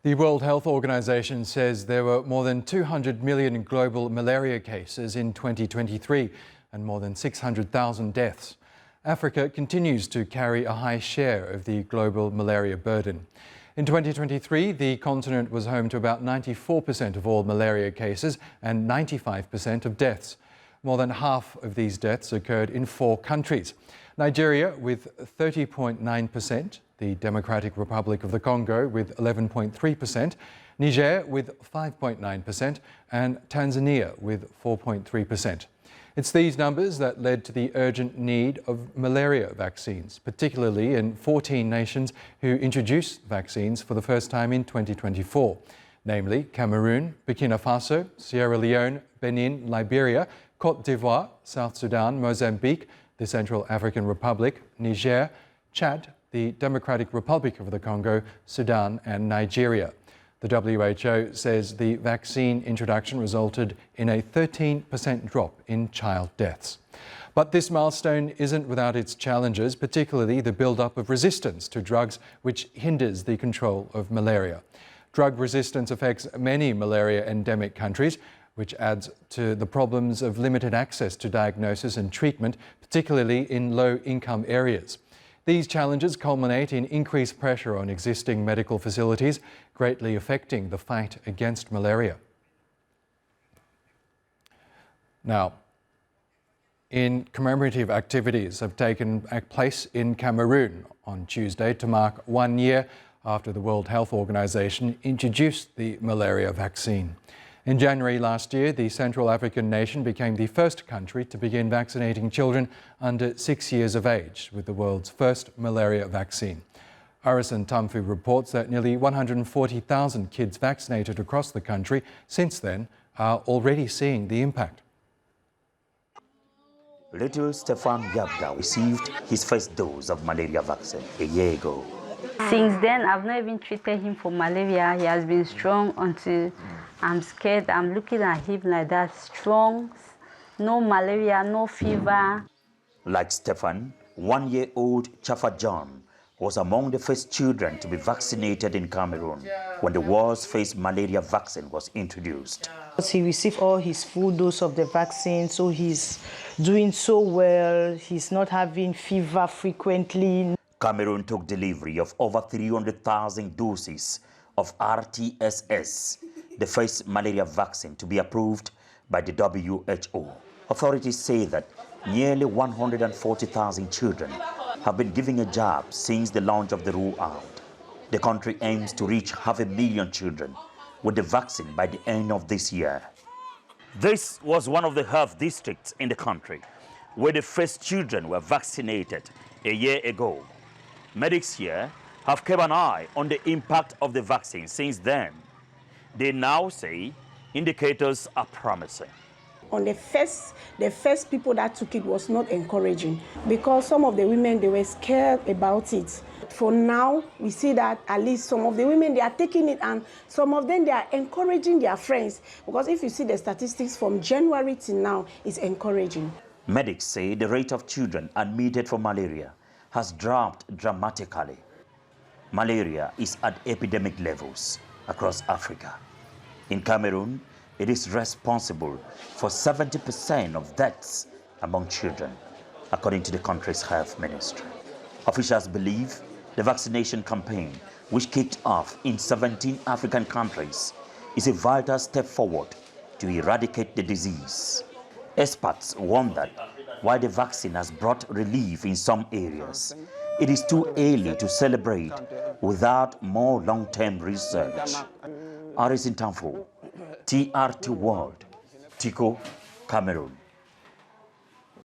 The World Health Organization says there were more than 200 million global malaria cases in 2023 and more than 600,000 deaths. Africa continues to carry a high share of the global malaria burden. In 2023, the continent was home to about 94% of all malaria cases and 95% of deaths. More than half of these deaths occurred in 4 countries. Nigeria with 30.9%, the Democratic Republic of the Congo with 11.3%, Niger with 5.9% and Tanzania with 4.3%. It's these numbers that led to the urgent need of malaria vaccines, particularly in 14 nations who introduced vaccines for the first time in 2024, namely Cameroon, Burkina Faso, Sierra Leone, Benin, Liberia, Côte d'Ivoire, South Sudan, Mozambique, the Central African Republic, Niger, Chad, the Democratic Republic of the Congo, Sudan and Nigeria. The WHO says the vaccine introduction resulted in a 13% drop in child deaths. But this milestone isn't without its challenges, particularly the build-up of resistance to drugs, which hinders the control of malaria. Drug resistance affects many malaria endemic countries, which adds to the problems of limited access to diagnosis and treatment, particularly in low-income areas. These challenges culminate in increased pressure on existing medical facilities, greatly affecting the fight against malaria. Now, commemorative activities have taken place in Cameroon on Tuesday to mark 1 year after the World Health Organization introduced the malaria vaccine. In January last year, the Central African nation became the first country to begin vaccinating children under 6 years of age with the world's first malaria vaccine. Arison Tamfu reports that nearly 140,000 kids vaccinated across the country since then are already seeing the impact. Little Stefan Yabda received his first dose of malaria vaccine a year ago. Since then, I've not even treated him for malaria. He has been strong until I'm scared. I'm looking at him like that, strong, no malaria, no fever. Like Stefan, 1-year-old Chafa John was among the first children to be vaccinated in Cameroon when the world's first malaria vaccine was introduced. He received all his full dose of the vaccine, so he's doing so well. He's not having fever frequently. Cameroon took delivery of over 300,000 doses of RTSS, the first malaria vaccine to be approved by the WHO. Authorities say that nearly 140,000 children have been given a jab since the launch of the rollout. The country aims to reach 500,000 children with the vaccine by the end of this year. This was one of the health districts in the country where the first children were vaccinated a year ago. Medics here have kept an eye on the impact of the vaccine since then. They now say indicators are promising. On the first people that took it was not encouraging because some of the women, they were scared about it. For now, we see that at least some of the women, they are taking it and some of them, they are encouraging their friends because if you see the statistics from January till now, it's encouraging. Medics say the rate of children admitted for malaria has dropped dramatically. Malaria is at epidemic levels across Africa. In Cameroon, it is responsible for 70% of deaths among children, according to the country's health ministry. Officials believe the vaccination campaign, which kicked off in 17 African countries, is a vital step forward to eradicate the disease. Experts warn that while the vaccine has brought relief in some areas, it is too early to celebrate without more long-term research. Arison Tamfu, TRT World, Tiko, Cameroon.